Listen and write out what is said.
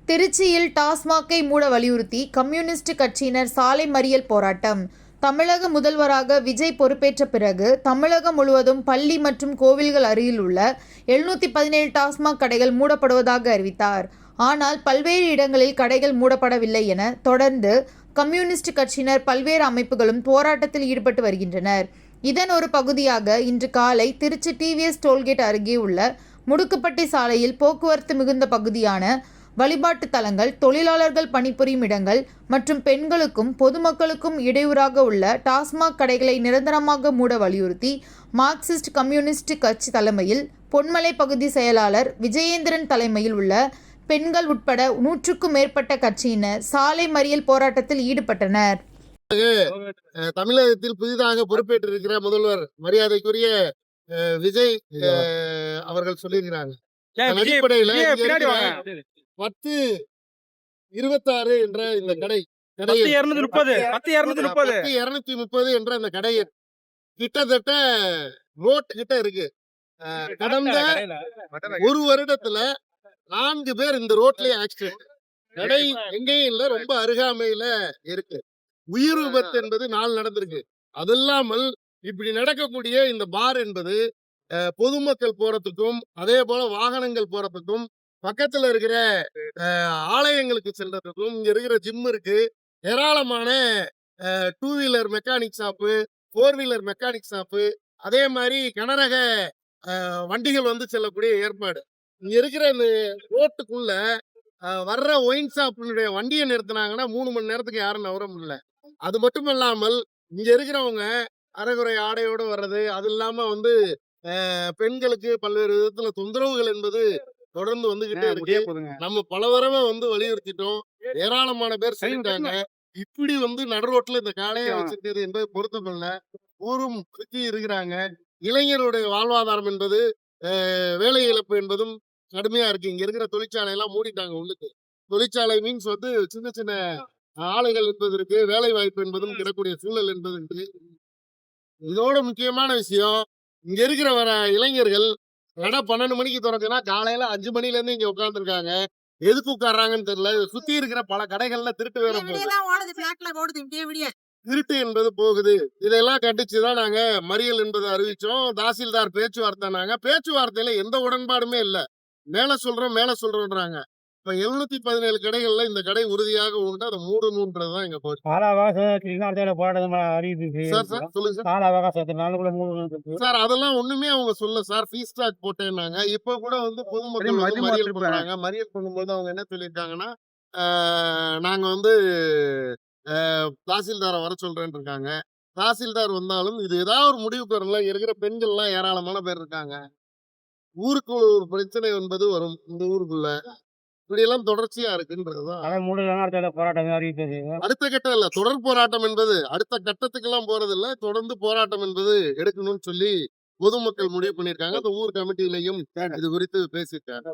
திருச்சியில் டாஸ்மாகை மூட வலியுறுத்தி கம்யூனிஸ்ட் கட்சியினர் சாலை மறியல் போராட்டம். தமிழக முதல்வராக விஜய் பொறுப்பேற்ற பிறகு தமிழகம் முழுவதும் பள்ளி மற்றும் கோவில்கள் அருகில் உள்ள 717 டாஸ்மாக் கடைகள் மூடப்படுவதாக அறிவித்தார். ஆனால் பல்வேறு இடங்களில் கடைகள் மூடப்படவில்லை என தொடர்ந்து கம்யூனிஸ்ட் கட்சியினர் பல்வேறு அமைப்புகளும் போராட்டத்தில் ஈடுபட்டு வருகின்றனர். இதன் ஒரு பகுதியாக இன்று காலை திருச்சி டிவிஎஸ் டோல்கேட் அருகே உள்ள முடுக்குப்பட்டி சாலையில் போக்குவரத்து மிகுந்த பகுதியான வழிபாட்டு தலங்கள், தொழிலாளர்கள் பணிபுரியும் இடங்கள் மற்றும் பெண்களுக்கும் பொதுமக்களுக்கும் இடையூறாக உள்ள டாஸ்மாக் கடைகளை நிரந்தரமாக மூட வலியுறுத்தி மார்க்சிஸ்ட் கம்யூனிஸ்ட் கட்சி தலைமையில் பொன்மலை பகுதி செயலாளர் விஜயேந்திரன் தலைமையில் உள்ள பெண்கள் உட்பட 100க்கும் மேற்பட்ட கட்சியினர் சாலை மறியல் போராட்டத்தில் ஈடுபட்டனர். தமிழகத்தில் புதிதாக பொறுப்பேற்றிருக்கிற முதல்வர் மரியாதைக்குரிய விஜய் அவர்கள் சொல்லியிருக்கிறாங்க. அடிப்படையில் 1026 என்ற இந்த கடை 230 என்ற அந்த கடை கிட்டத்தட்ட ரோட் கிட்ட இருக்கு. கடந்த ஒரு வருடத்துல 4 பேர் இந்த ரோட்லயே ஆக்சிடென்ட். கடை எங்கேயும் இல்ல, ரொம்ப அருகாமையில இருக்கு. உயிர் விபத்து என்பது 4 நடந்திருக்கு. அது இல்லாமல் இப்படி நடக்கக்கூடிய இந்த பார் என்பது பொதுமக்கள் போறதுக்கும் அதே போல வாகனங்கள் போறதுக்கும் பக்கத்துல இருக்கிற ஆலயங்களுக்கு செல்றதுக்கும் இங்க இருக்கிற ஜிம் இருக்கு. ஏராளமான 2 wheeler mechanic shop, 4 wheeler mechanic shop, அதே மாதிரி கனரக வண்டிகள் வந்து செல்லக்கூடிய ஏற்பாடு. இங்க இருக்கிற இந்த ரோட்டுக்குள்ள வர்ற ஒயின் ஷாப்பினுடைய வண்டியை நிறுத்தினாங்கன்னா 3 மணி நேரத்துக்கு யாரும் நவர முடியல. அது மட்டும் இல்லாமல் இங்க இருக்கிறவங்க அரைகுறை ஆடையோடு வர்றது, அது இல்லாம வந்து பெண்களுக்கு பல்வேறு விதத்துல தொந்தரவுகள் என்பது தொடர்ந்து வந்துகிட்டே இருக்கு. நம்ம பல தடவை வந்து வலியுறுத்திட்டோம், ஏராளமான பேர் சொல்லிட்டாங்க. இப்படி வந்து நடு ரோட்ல இந்த காலையை வச்சிருக்கிறது என்பது பொருத்தமில்ல. ஊரும் சுற்றி இருக்கிறாங்க. இளைஞருடைய வாழ்வாதாரம் என்பது வேலை இழப்பு என்பதும் கடுமையா இருக்கு. இங்க இருக்கிற தொழிற்சாலை எல்லாம் மூடிட்டாங்க. உள்ளுக்கு தொழிற்சாலை மீன்ஸ் வந்து சின்ன சின்ன ஆலைகள் என்பது இருக்கு, வேலை வாய்ப்பு என்பதும் கிடக்கூடிய சூழல் என்பது இருக்கு. இதோட முக்கியமான விஷயம், இங்க இருக்கிற வர இளைஞர்கள் கடை 12 மணிக்கு திறக்குன்னா காலையில 5 மணில இருந்து இங்க உட்கார்ந்துருக்காங்க. எதுக்கு உட்கார்றாங்கன்னு தெரியல. சுத்தி இருக்கிற பல கடைகள்ல திருட்டு வேற போகுது. திருட்டு என்பது போகுது. இதெல்லாம் கண்டிச்சுதான் நாங்க மறியல் என்பதை அறிவிச்சோம். தாசில்தார் பேச்சுவார்த்தைனாங்க. பேச்சுவார்த்தையில எந்த உடன்பாடுமே இல்ல. மேல சொல்றோம்ன்றாங்க. இப்ப 717 கடைகள்ல இந்த கடை உறுதியாக உண்டு, அதை மூடணும்ன்றதுதான் எங்க போச்சு. சார் அதெல்லாம் ஒண்ணுமே அவங்க சொல்ல சார். Fees stock போட்டேன்னாங்க. இப்ப கூட வந்து பொதுமக்கள் மறியல் பண்றாங்க. மறியல் பண்ணும்போது அவங்க என்ன சொல்லியிருக்காங்கன்னா, நாங்க வந்து தாசில்தாரை வர சொல்றேன்னு இருக்காங்க. தாசில்தார் வந்தாலும் இது ஏதாவது ஒரு முடிவுக்கு வரல. இருக்கிற பெண்கள் எல்லாம் ஏராளமான பேர் இருக்காங்க. ஊருக்கு ஒரு பிரச்சனை என்பது வரும் இந்த ஊருக்குள்ள. இப்படி எல்லாம் தொடர்ச்சியா இருக்குன்றதுதான் அடுத்த கட்டம் இல்ல. தொடர் போராட்டம் என்பது அடுத்த கட்டத்துக்கு எல்லாம் போறது இல்ல. தொடர்ந்து போராட்டம் என்பது எடுக்கணும்னு சொல்லி பொதுமக்கள் முடிவு பண்ணிருக்காங்க. அந்த ஊர் கமிட்டியிலையும் இது குறித்து பேசியிருக்காங்க.